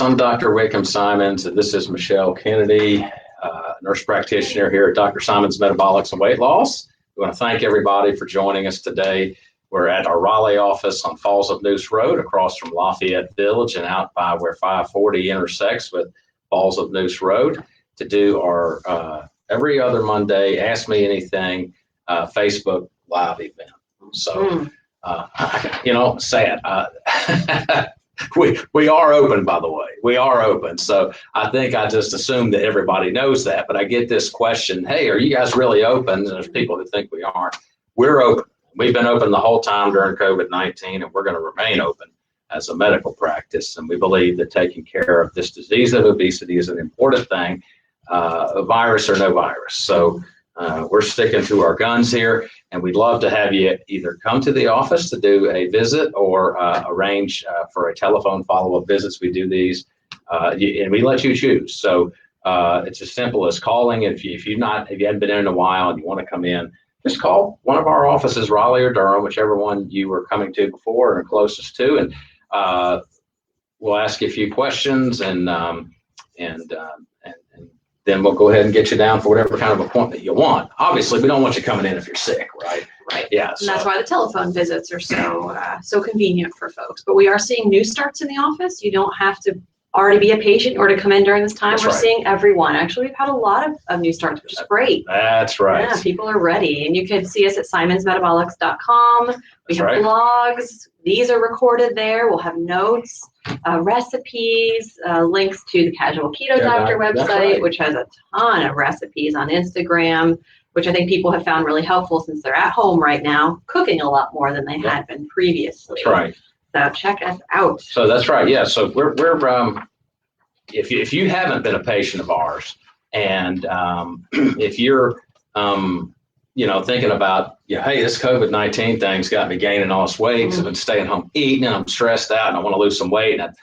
Fitness. I'm Dr. Wickham Simonds, and this is Michelle Kennedy, nurse practitioner here at Dr. Simonds Metabolics Weight Loss. We want to thank everybody for joining us today. We're at our Raleigh office on Falls of Noose Road, across from Lafayette Village and out by where 540 intersects with Falls of Noose Road, to do our every other Monday Ask Me Anything Facebook Live event. So, sad. We are open, by the way. We are open. So I think I just assume that everybody knows that. But I get this question, hey, are you guys really open? And there's people who think we aren't. We're open. We've been open the whole time during COVID-19, and we're going to remain open as a medical practice. And we believe that taking care of this disease of obesity is an important thing, virus or no virus. So we're sticking to our guns here, and we'd love to have you either come to the office to do a visit or arrange for a telephone follow-up visits. We do these, and we let you choose. So it's as simple as calling. If you haven't been in a while and you want to come in, just call one of our offices, Raleigh or Durham, whichever one you were coming to before and closest to, and we'll ask you a few questions, and then we'll go ahead and get you down for whatever kind of appointment you want. Obviously, we don't want you coming in if you're sick, right? Right. Yeah. And that's why the telephone visits are so convenient for folks. But we are seeing new starts in the office. You don't have to already be a patient or to come in during this time. That's We're right. Seeing everyone. Actually, we've had a lot of new starts, which is great. That's right. Yeah, people are ready. And you can see us at simonsmetabolics.com. We have blogs. These are recorded there. We'll have notes, recipes, links to the Casual Keto Doctor website, which has a ton of recipes, on Instagram, which I think people have found really helpful since they're at home right now, cooking a lot more than they had been previously. That's right. So check us out. So that's right. Yeah. So we're if you haven't been a patient of ours, and if you're thinking about, hey, this COVID-19 thing's got me gaining all this weight because I've been staying home eating and I'm stressed out and I want to lose some weight, and I've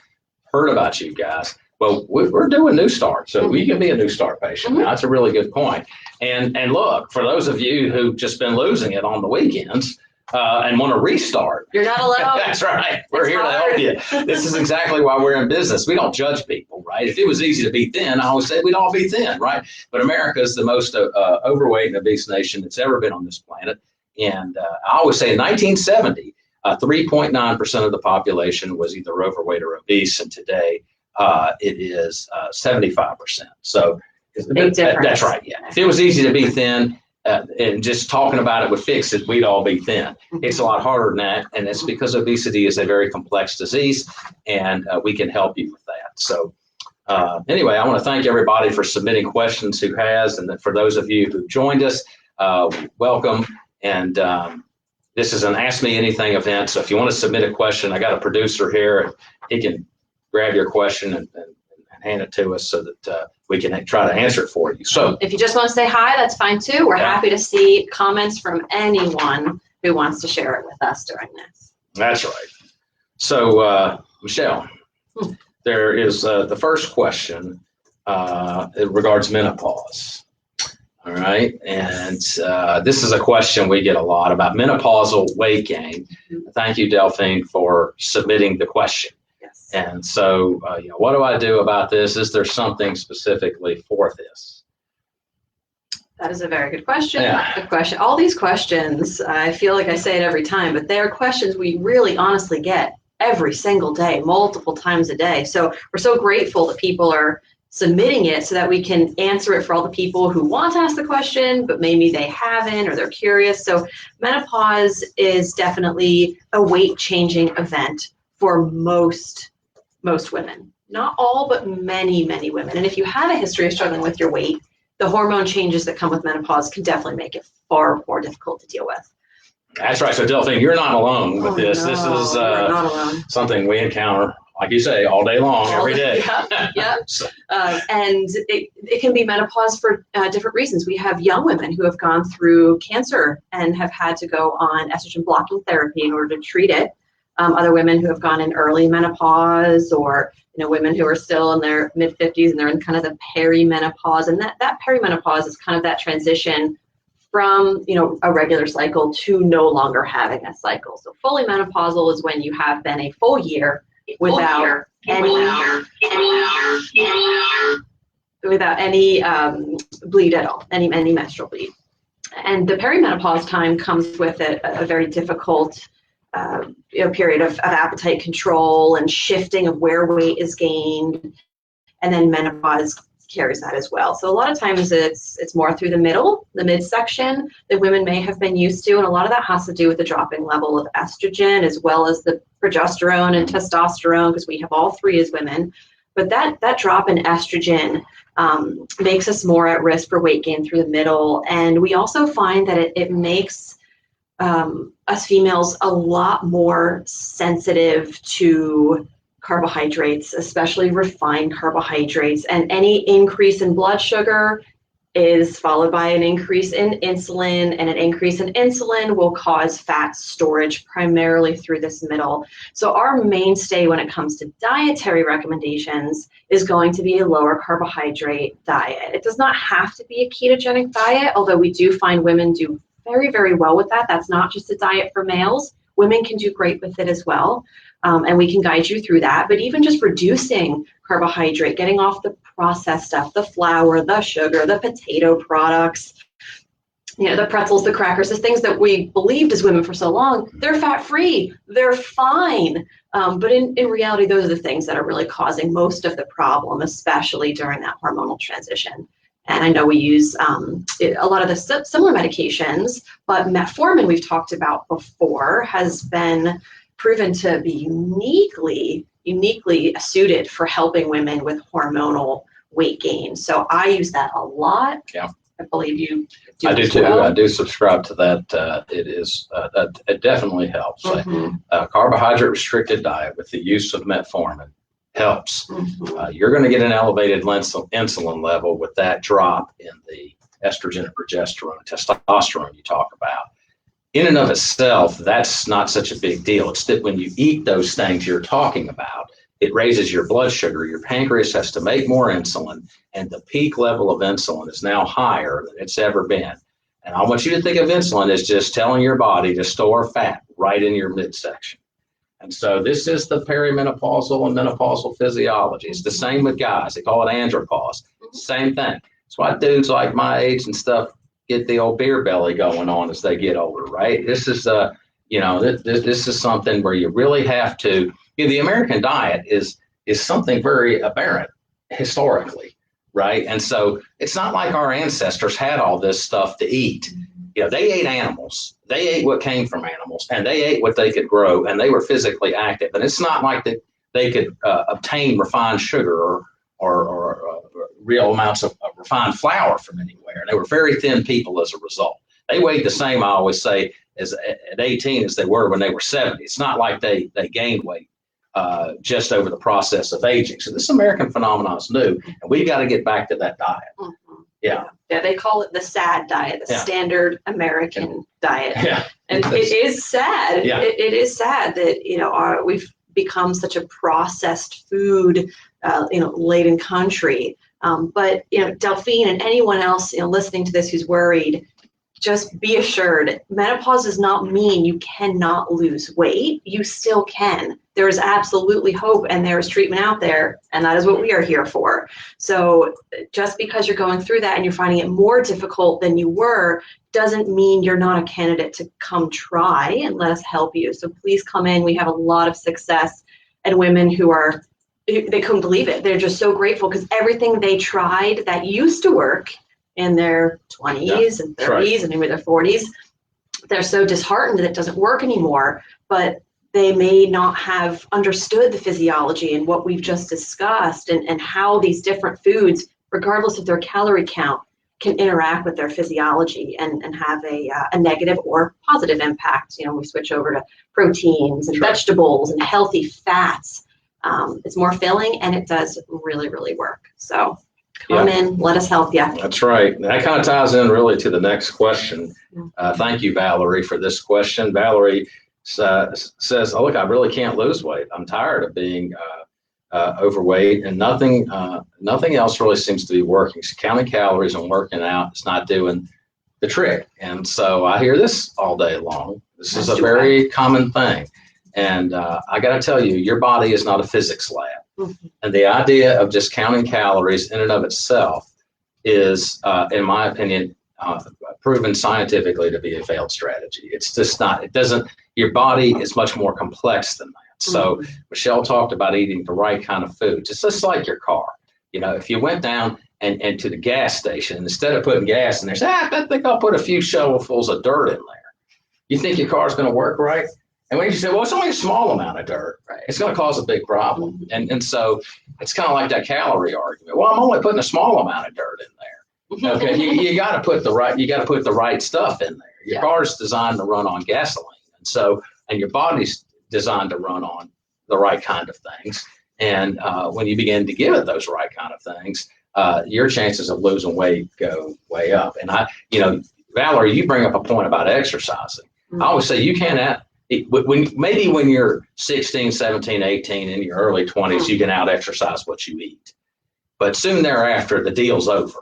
heard about you guys. Well, we're doing New Start, so we can be a New Start patient. Now, that's a really good point. And look, for those of you who've just been losing it on the weekends and want to restart, you're not alone. That's right. We're here to help you. This is exactly why we're in business. We don't judge people, right? If it was easy to be thin, I always say we'd all be thin, right? But America is the most overweight and obese nation that's ever been on this planet. And I always say in 1970, 3.9% of the population was either overweight or obese, and today it is 75%. So big difference. That's right. Yeah. If it was easy to be thin, and just talking about it would fix it, we'd all be thin. It's a lot harder than that, and it's because obesity is a very complex disease, and we can help you with that. So anyway, I want to thank everybody for submitting questions who has, and for those of you who joined us, welcome. And this is an Ask Me Anything event, so if you want to submit a question, I got a producer here. He can grab your question and hand it to us so that we can try to answer it for you. So if you just want to say hi, that's fine too. We're happy to see comments from anyone who wants to share it with us during this. That's right. So Michelle, there is the first question. It regards menopause. All right. And this is a question we get a lot about menopausal weight gain. Thank you, Delphine, for submitting the question. And so, what do I do about this? Is there something specifically for this? That is a very good question. Good question. All these questions, I feel like I say it every time, but they're questions we really honestly get every single day, multiple times a day. So we're so grateful that people are submitting it so that we can answer it for all the people who want to ask the question, but maybe they haven't or they're curious. So menopause is definitely a weight-changing event for most women. Not all, but many, many women. And if you have a history of struggling with your weight, the hormone changes that come with menopause can definitely make it far more difficult to deal with. That's right. So Delphine, you're not alone with this. No, this is not alone. Something we encounter, like you say, all day long, every day. Yeah. And it can be menopause for different reasons. We have young women who have gone through cancer and have had to go on estrogen blocking therapy in order to treat it. Other women who have gone in early menopause, or women who are still in their mid-50s and they're in kind of the perimenopause. And that perimenopause is kind of that transition from a regular cycle to no longer having a cycle. So fully menopausal is when you have been a full year without any bleed at all, any menstrual bleed. And the perimenopause time comes with a very difficult period of appetite control and shifting of where weight is gained, and then menopause carries that as well. So a lot of times it's more through the midsection that women may have been used to, and a lot of that has to do with the dropping level of estrogen as well as the progesterone and testosterone, because we have all three as women. But that drop in estrogen makes us more at risk for weight gain through the middle, and we also find that it makes us females a lot more sensitive to carbohydrates, especially refined carbohydrates, and any increase in blood sugar is followed by an increase in insulin, and an increase in insulin will cause fat storage primarily through this middle. So our mainstay when it comes to dietary recommendations is going to be a lower carbohydrate diet. It does not have to be a ketogenic diet, although we do find women do very, very well with that. That's not just a diet for males. Women can do great with it as well. And we can guide you through that. But even just reducing carbohydrate, getting off the processed stuff, the flour, the sugar, the potato products, the pretzels, the crackers, the things that we believed as women for so long, they're fat-free, they're fine. But in reality, those are the things that are really causing most of the problem, especially during that hormonal transition. And I know we use a lot of the similar medications, but metformin we've talked about before has been proven to be uniquely suited for helping women with hormonal weight gain. So I use that a lot. Yeah. I believe you do. I do too. Well. I do subscribe to that. It definitely helps. Mm-hmm. A carbohydrate restricted diet with the use of metformin helps. Mm-hmm. You're going to get an elevated insulin level with that drop in the estrogen and progesterone and testosterone you talk about. In and of itself, that's not such a big deal. It's that when you eat those things you're talking about, it raises your blood sugar. Your pancreas has to make more insulin, and the peak level of insulin is now higher than it's ever been. And I want you to think of insulin as just telling your body to store fat right in your midsection. And so this is the perimenopausal and menopausal physiology. It's the same with guys. They call it andropause. Same thing. That's why dudes like my age and stuff get the old beer belly going on as they get older, right? This is this is something where you really have to. The American diet is something very aberrant historically, right? And so it's not like our ancestors had all this stuff to eat. They ate animals. They ate what came from animals, and they ate what they could grow, and they were physically active. And it's not like that they could obtain refined sugar or real amounts of refined flour from anywhere. They were very thin people as a result. They weighed the same, I always say, as at 18 as they were when they were 70. It's not like they gained weight just over the process of aging. So this American phenomenon is new, and we've got to get back to that diet. Mm-hmm. Yeah, they call it the SAD diet, the standard American diet. Yeah. And it is sad. Yeah. It is sad that, we've become such a processed food, laden country. But Delphine and anyone else, listening to this who's worried, just be assured, menopause does not mean you cannot lose weight. You still can. There is absolutely hope, and there is treatment out there, and that is what we are here for. So just because you're going through that and you're finding it more difficult than you were, doesn't mean you're not a candidate to come try and let us help you. So please come in. We have a lot of success, and women who they couldn't believe it. They're just so grateful because everything they tried that used to work in their 20s and 30s right. and maybe their 40s, they're so disheartened that it doesn't work anymore, but they may not have understood the physiology and what we've just discussed and how these different foods, regardless of their calorie count, can interact with their physiology and have a negative or positive impact. We switch over to proteins and vegetables and healthy fats. It's more filling, and it does really, really work. So come in, let us help you. That's right. That kind of ties in really to the next question. Thank you, Valerie, for this question. Valerie says, look, I really can't lose weight. I'm tired of being overweight, and nothing else really seems to be working. So counting calories and working out is not doing the trick. And so I hear this all day long. This is a very common thing. And I got to tell you, your body is not a physics lab. And the idea of just counting calories in and of itself is, in my opinion, proven scientifically to be a failed strategy. It's just not, it doesn't, your body is much more complex than that. So Michelle talked about eating the right kind of food, just like your car. You know, if you went down and to the gas station, and instead of putting gas in there, say, I think I'll put a few shovelfuls of dirt in there. You think your car's going to work right? And when you say, well, it's only a small amount of dirt, right, it's going to cause a big problem. And so it's kind of like that calorie argument. Well, I'm only putting a small amount of dirt in there. Okay, you got to put the right stuff in there. Your car's designed to run on gasoline, and your body's designed to run on the right kind of things. And when you begin to give it those right kind of things, your chances of losing weight go way up. And Valerie, you bring up a point about exercising. I always say you can't. When you're 16, 17, 18, in your early 20s, you can out exercise what you eat. But soon thereafter, the deal's over.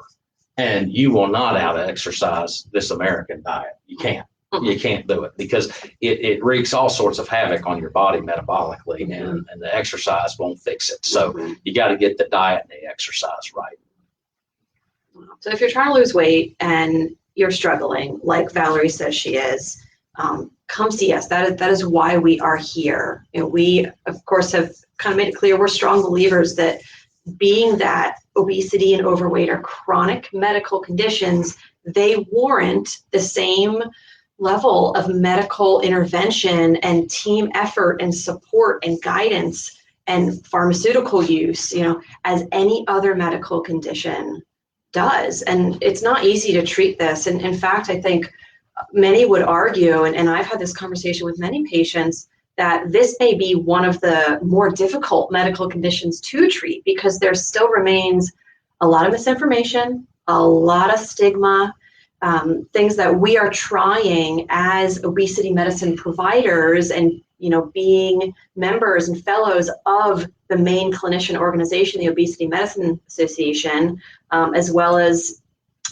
And you will not out exercise this American diet. You can't. You can't do it because it wreaks all sorts of havoc on your body metabolically, and the exercise won't fix it. So you got to get the diet and the exercise right. So if you're trying to lose weight and you're struggling, like Valerie says she is, come see us. That is why we are here. And we, of course, have kind of made it clear we're strong believers that being that obesity and overweight are chronic medical conditions, they warrant the same level of medical intervention and team effort and support and guidance and pharmaceutical use, as any other medical condition does. And it's not easy to treat this. And in fact, I think many would argue, and I've had this conversation with many patients, that this may be one of the more difficult medical conditions to treat because there still remains a lot of misinformation, a lot of stigma, things that we are trying as obesity medicine providers and, being members and fellows of the main clinician organization, the Obesity Medicine Association, as well as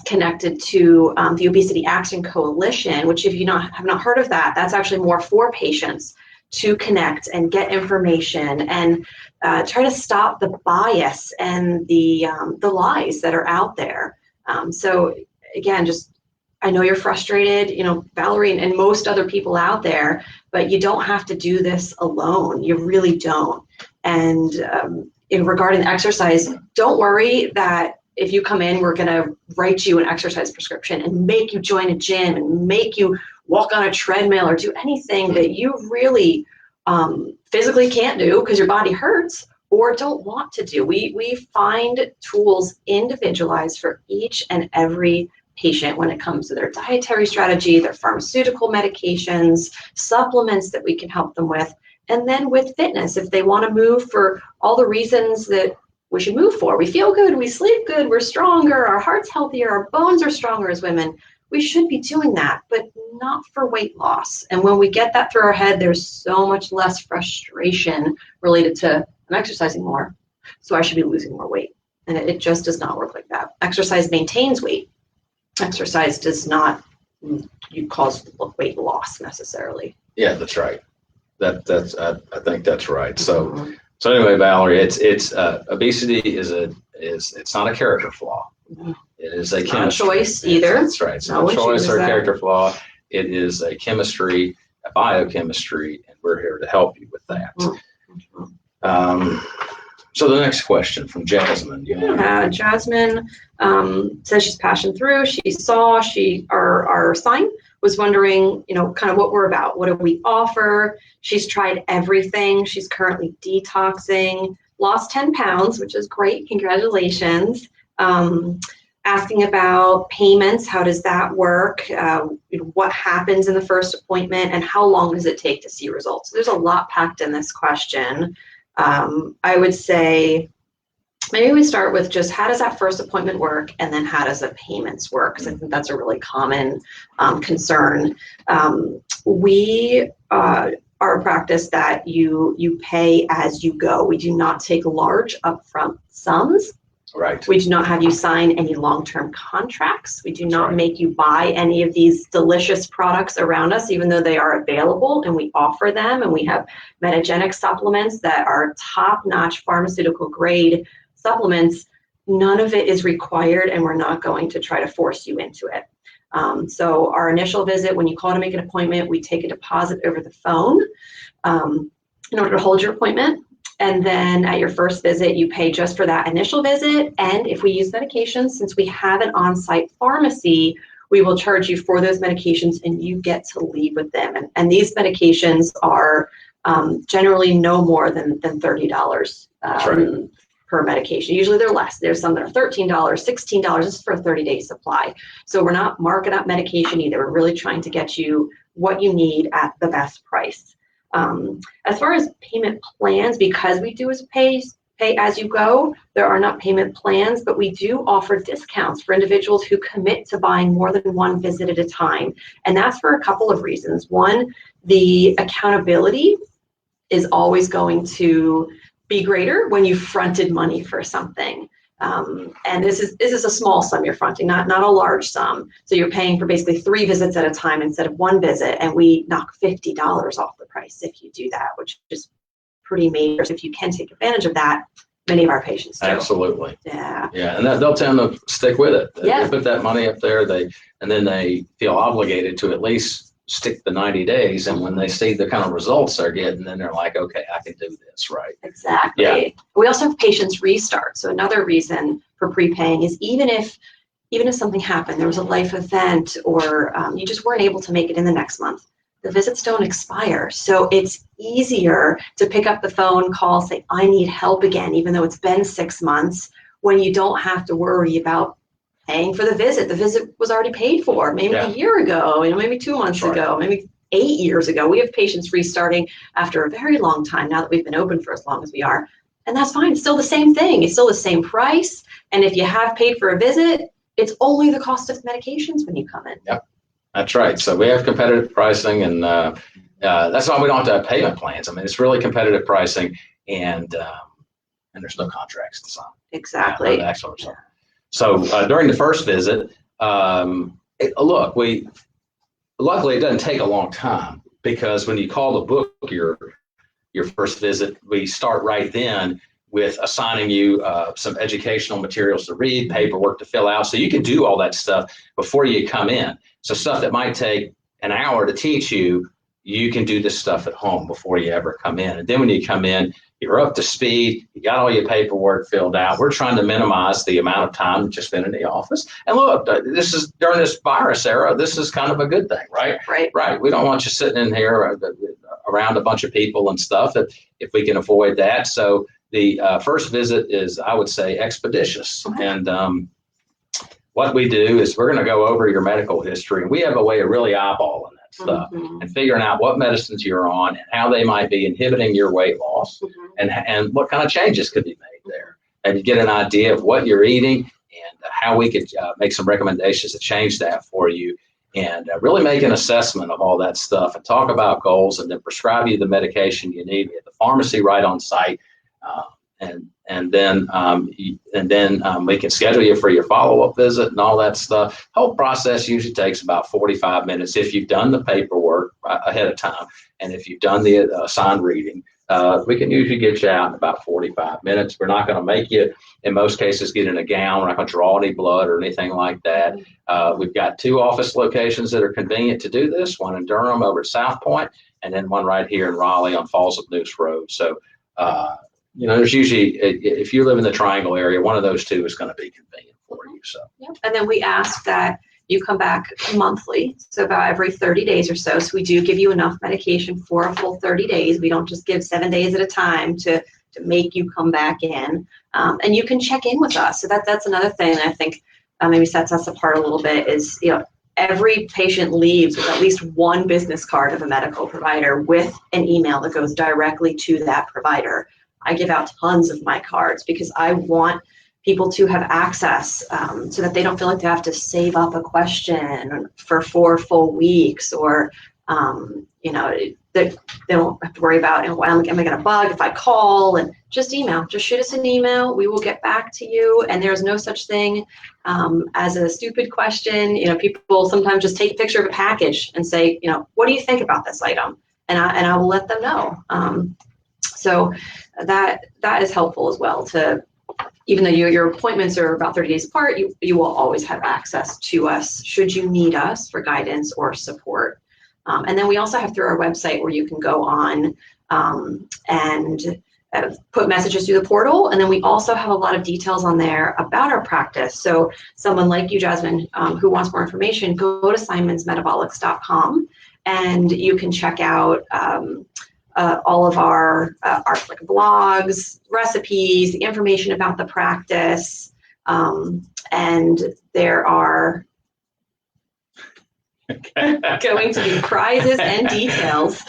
connected to the Obesity Action Coalition, which if you have not heard of that, that's actually more for patients to connect and get information and try to stop the bias and the lies that are out there. So again, I know you're frustrated, Valerie and most other people out there, but you don't have to do this alone. You really don't. And regarding the exercise, don't worry that if you come in, we're going to write you an exercise prescription and make you join a gym and make you walk on a treadmill or do anything that you really physically can't do because your body hurts or don't want to do. We find tools individualized for each and every patient when it comes to their dietary strategy, their pharmaceutical medications, supplements that we can help them with, and then with fitness, if they want to move for all the reasons that we should move for. We feel good, we sleep good, we're stronger, our heart's healthier, our bones are stronger as women. We should be doing that, but not for weight loss. And when we get that through our head, there's so much less frustration related to I'm exercising more, so I should be losing more weight. And it just does not work like that. Exercise maintains weight. Exercise does not cause weight loss necessarily. Yeah, that's right. That's I think that's right. So anyway, Valerie, it's obesity it's not a character flaw. It is a chemistry. Not a choice either. That's right. It's not a choice or a character flaw. It is a chemistry, a biochemistry, and we're here to help you with that. So the next question from Jasmine. Jasmine says she's passing through. She saw our sign, was wondering, kind of what we're about. What do we offer? She's tried everything. She's currently detoxing, lost 10 pounds, which is great. Congratulations. Asking about payments. How does that work? What happens in the first appointment and how long does it take to see results? So there's a lot packed in this question. I would say maybe we start with just how does that first appointment work and then how does the payments work? Because I think that's a really common concern. We are a practice that you pay as you go. We do not take large upfront sums. Right. We do not have you sign any long-term contracts. We do not right. make you buy any of these delicious products around us, even though they are available and we offer them. And we have metagenic supplements that are top-notch pharmaceutical grade supplements. None of it is required, and we're not going to try to force you into it. So our initial visit, when you call to make an appointment, we take a deposit over the phone in order to hold your appointment. And then at your first visit, you pay just for that initial visit. And if we use medications, since we have an on-site pharmacy, we will charge you for those medications and you get to leave with them. And these medications are generally no more than $30 right. per medication. Usually they're less. There's some that are $13, $16. This is for a 30-day supply. So we're not marking up medication either. We're really trying to get you what you need at the best price. As far as payment plans, because we do pay as you go, there are not payment plans, but we do offer discounts for individuals who commit to buying more than one visit at a time. And that's for a couple of reasons. One, the accountability is always going to be greater when you fronted money for something. And this is a small sum you're fronting, not a large sum. So you're paying for basically 3 visits at a time instead of 1 visit, and we knock $50 off the price if you do that, which is pretty major. So if you can take advantage of that, many of our patients do. Absolutely. Yeah. Yeah, and they'll tend to stick with it. Yeah. They put that money up there, and then they feel obligated to at least stick the 90 days. And when they see the kind of results they're getting, then they're like, okay, I can do this, right? Exactly. Yeah. We also have patients restart. So another reason for prepaying is even if something happened, there was a life event, or you just weren't able to make it in the next month, the visits don't expire. So it's easier to pick up the phone, call, say, I need help again, even though it's been 6 months, when you don't have to worry about paying for the visit. The visit was already paid for, maybe a year ago, maybe 2 months ago, maybe 8 years ago. We have patients restarting after a very long time now that we've been open for as long as we are. And that's fine. It's still the same thing. It's still the same price. And if you have paid for a visit, it's only the cost of medications when you come in. Yep, that's right. So we have competitive pricing, and that's why we don't have to have payment plans. I mean, it's really competitive pricing, and there's no contracts to sign. Exactly. Yeah, so during the first visit, luckily it doesn't take a long time, because when you call to book your first visit, we start right then with assigning you some educational materials to read, paperwork to fill out, so you can do all that stuff before you come in. So stuff that might take an hour to teach you, you can do this stuff at home before you ever come in. And then when you come in, you're up to speed, you got all your paperwork filled out. We're trying to minimize the amount of time that you spend in the office. And look, this is during this virus era, this is kind of a good thing, right? Right. We don't want you sitting in here around a bunch of people and stuff, if we can avoid that. So the first visit is, I would say, expeditious. And what we do is we're going to go over your medical history, and we have a way of really eyeballing that stuff and figuring out what medicines you're on and how they might be inhibiting your weight loss, and what kind of changes could be made there, and get an idea of what you're eating and how we could make some recommendations to change that for you, and really make an assessment of all that stuff and talk about goals, and then prescribe you the medication you need at the pharmacy right on site. And then we can schedule you for your follow-up visit and all that stuff. Whole process usually takes about 45 minutes if you've done the paperwork ahead of time, and if you've done the assigned reading. We can usually get you out in about 45 minutes. We're not going to make you, in most cases, get in a gown. We're not going to draw any blood or anything like that. We've got 2 office locations that are convenient to do this, one in Durham over at South Point, and then one right here in Raleigh on Falls of Noose Road. So, there's usually, if you live in the Triangle area, one of those 2 is going to be convenient for you. So, and then we ask that you come back monthly, so about every 30 days or so. So we do give you enough medication for a full 30 days. We don't just give 7 days at a time to make you come back in. And you can check in with us. So that's another thing I think maybe sets us apart a little bit is, every patient leaves with at least one business card of a medical provider with an email that goes directly to that provider. I give out tons of my cards because I want people to have access so that they don't feel like they have to save up a question for 4 full weeks, or They don't have to worry about, am I going to bug if I call, and just email, just shoot us an email. We will get back to you. And there's no such thing as a stupid question. People sometimes just take a picture of a package and say, what do you think about this item? And I will let them know. So that is helpful as well, to, even though your appointments are about 30 days apart, you will always have access to us should you need us for guidance or support. And then we also have through our website where you can go on and put messages through the portal. And then we also have a lot of details on there about our practice. So someone like you, Jasmine, who wants more information, go to simonsmetabolics.com and you can check out all of our like blogs, recipes, the information about the practice. And there are going to be prizes and details.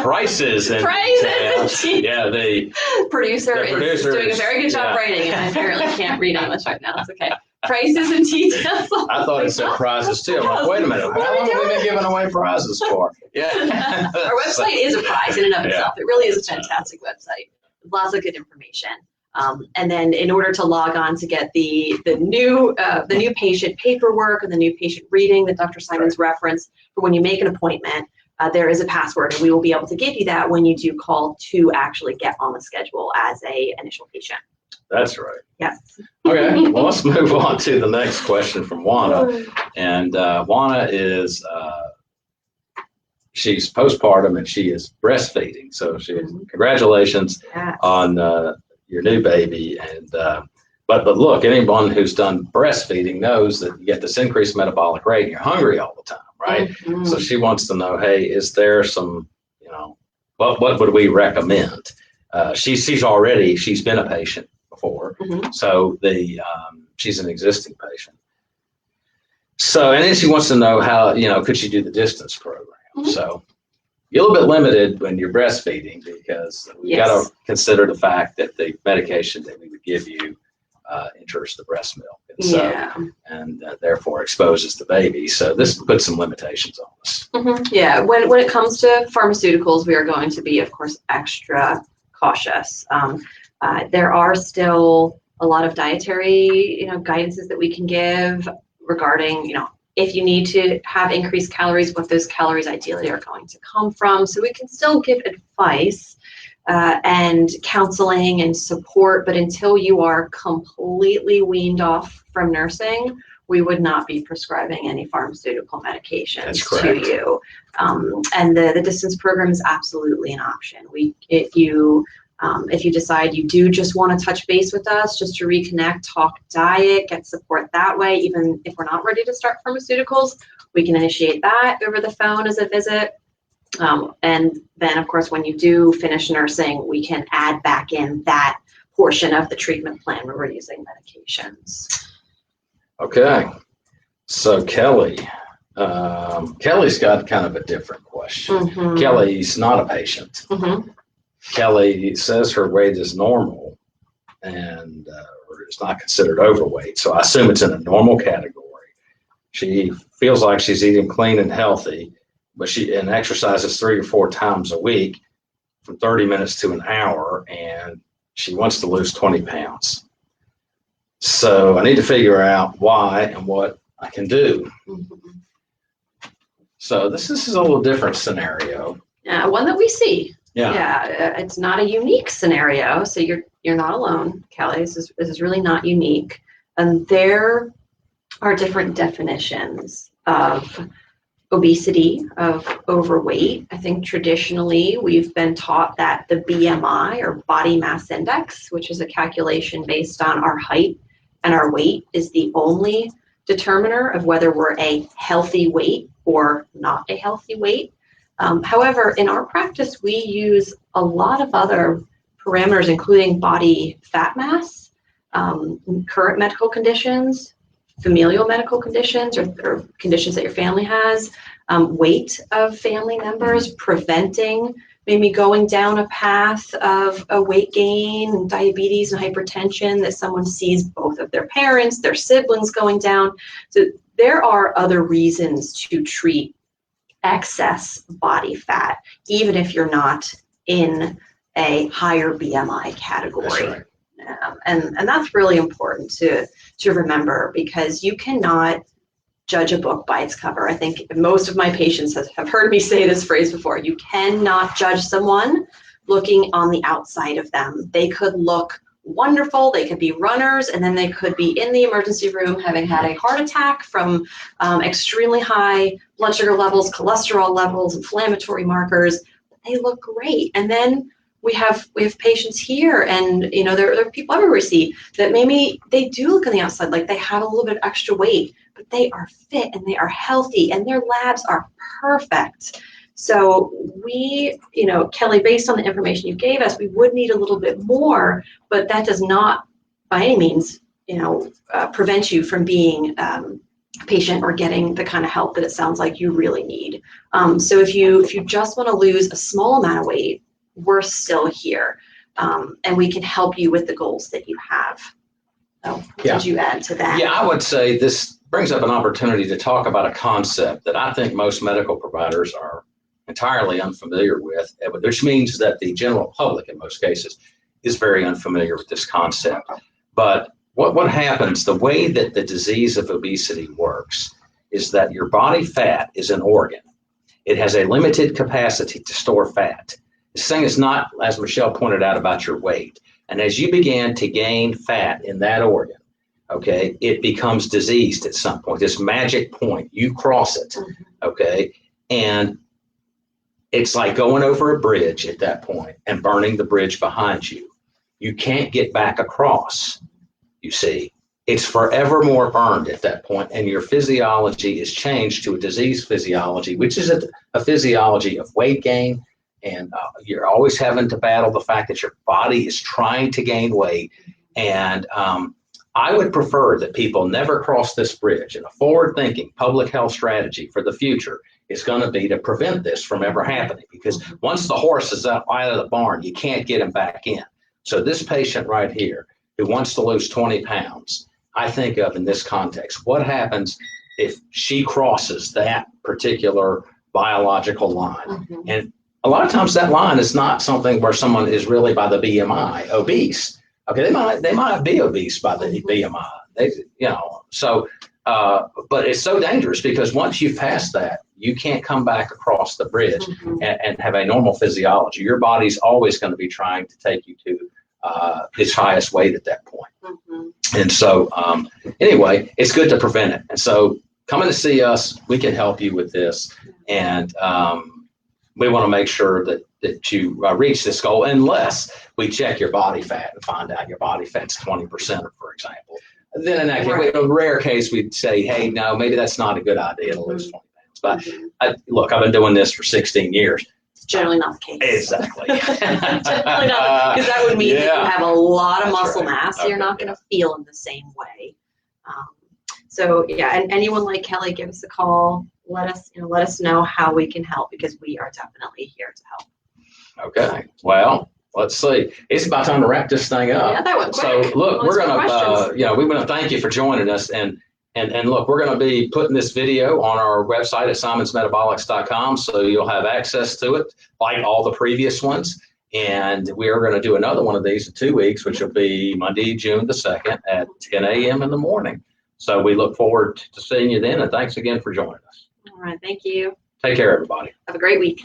Prices and details. Yeah, the producer is doing a very good job writing, and I apparently can't read English right now. It's okay. Prices and details. I thought it said prizes too. I'm like, wait a minute, how long have we been giving away prizes for? Yeah. Our website is a prize in and of itself. It really is a fantastic website. Lots of good information. And then in order to log on to get the new patient paperwork and the new patient reading that Dr. Simonds referenced for when you make an appointment, there is a password, and we will be able to give you that when you do call to actually get on the schedule as a initial patient. That's right. Yes. Okay, well, let's move on to the next question from Juana. And Juana is, she's postpartum and she is breastfeeding. So congratulations on your new baby. And but look, anyone who's done breastfeeding knows that you get this increased metabolic rate and you're hungry all the time, right? Mm-hmm. So she wants to know, hey, is there some, what would we recommend? She's been a patient before, mm-hmm. So she's an existing patient. So, and then she wants to know how, could she do the distance program? Mm-hmm. So you're a little bit limited when you're breastfeeding because we got to consider the fact that the medication that we would give you enters the breast milk, and so and therefore exposes the baby. So this puts some limitations on us. Mm-hmm. Yeah, when it comes to pharmaceuticals, we are going to be, of course, extra cautious. There are still a lot of dietary, guidances that we can give regarding, if you need to have increased calories, what those calories ideally are going to come from. So we can still give advice and counseling and support, but until you are completely weaned off from nursing, we would not be prescribing any pharmaceutical medications to you. And the distance program is absolutely an option. If you decide you do just want to touch base with us, just to reconnect, talk diet, get support that way, even if we're not ready to start pharmaceuticals, we can initiate that over the phone as a visit. And then, of course, when you do finish nursing, we can add back in that portion of the treatment plan where we're using medications. Okay. So Kelly's got kind of a different question. Mm-hmm. Kelly's not a patient. Mm-hmm. Kelly says her weight is normal and or is not considered overweight. So I assume it's in a normal category. She feels like she's eating clean and healthy, but she exercises 3 or 4 times a week from 30 minutes to an hour, and she wants to lose 20 pounds. So I need to figure out why and what I can do. Mm-hmm. So this is a little different scenario. One that we see. Yeah, it's not a unique scenario, so you're not alone, Kelly. This is really not unique, and there are different definitions of obesity, of overweight. I think traditionally we've been taught that the BMI, or body mass index, which is a calculation based on our height and our weight, is the only determiner of whether we're a healthy weight or not a healthy weight. However, in our practice, we use a lot of other parameters, including body fat mass, current medical conditions, familial medical conditions, or conditions that your family has, weight of family members, preventing maybe going down a path of a weight gain, diabetes and hypertension, that someone sees both of their parents, their siblings going down. So there are other reasons to treat excess body fat, even if you're not in a higher BMI category. That's right. And that's really important to remember, because you cannot judge a book by its cover. I think most of my patients have heard me say this phrase before. You cannot judge someone looking on the outside of them. They could look wonderful, they could be runners, and then they could be in the emergency room having had a heart attack from extremely high blood sugar levels, cholesterol levels, inflammatory markers. They look great. And then we have patients here, and there are people everywhere we see that maybe they do look on the outside like they have a little bit of extra weight, but they are fit and they are healthy and their labs are perfect. So we, Kelly, based on the information you gave us, we would need a little bit more, but that does not by any means, prevent you from being a patient or getting the kind of help that it sounds like you really need. So if you just want to lose a small amount of weight, we're still here, and we can help you with the goals that you have. So Did you add to that? Yeah, I would say this brings up an opportunity to talk about a concept that I think most medical providers are entirely unfamiliar with, which means that the general public in most cases is very unfamiliar with this concept. But what happens, the way that the disease of obesity works is that your body fat is an organ. It has a limited capacity to store fat. This thing is not, as Michelle pointed out, about your weight. And as you begin to gain fat in that organ, okay, it becomes diseased at some point. This magic point, you cross it, okay, and it's like going over a bridge at that point and burning the bridge behind you. You can't get back across, you see. It's forevermore burned at that point, and your physiology is changed to a disease physiology, which is a physiology of weight gain, and you're always having to battle the fact that your body is trying to gain weight. And I would prefer that people never cross this bridge, and a forward-thinking public health strategy for the future is going to be to prevent this from ever happening, because once the horse is out of the barn, you can't get him back in. So this patient right here who wants to lose 20 pounds, I think of in this context, what happens if she crosses that particular biological line? And a lot of times that line is not something where someone is really by the BMI obese. Okay, they might be obese by the BMI. But it's so dangerous, because once you've passed that, you can't come back across the bridge and have a normal physiology. Your body's always going to be trying to take you to its highest weight at that point. And so anyway, it's good to prevent it. And so coming to see us, we can help you with this. And we want to make sure that you reach this goal, unless we check your body fat and find out your body fat's 20%, for example. Then in that case, in a rare case, we'd say, hey, no, maybe that's not a good idea to lose 20 pounds. But look, I've been doing this for 16 years. It's generally not the case. Exactly. Generally not, because that would mean that you have a lot of muscle mass. So you're not going to feel in the same way. So yeah, and anyone like Kelly, give us a call. Let us know how we can help, because we are definitely here to help. Okay. Well, let's see. It's about time to wrap this thing up. Yeah, that went quick. So look, we're gonna we want to thank you for joining us, and look, we're going to be putting this video on our website at simonsmetabolics.com, so you'll have access to it like all the previous ones. And we are going to do another one of these in 2 weeks, which will be Monday, June the 2nd at 10 a.m. in the morning. So we look forward to seeing you then, and thanks again for joining us. All right, thank you. Take care, everybody. Have a great week.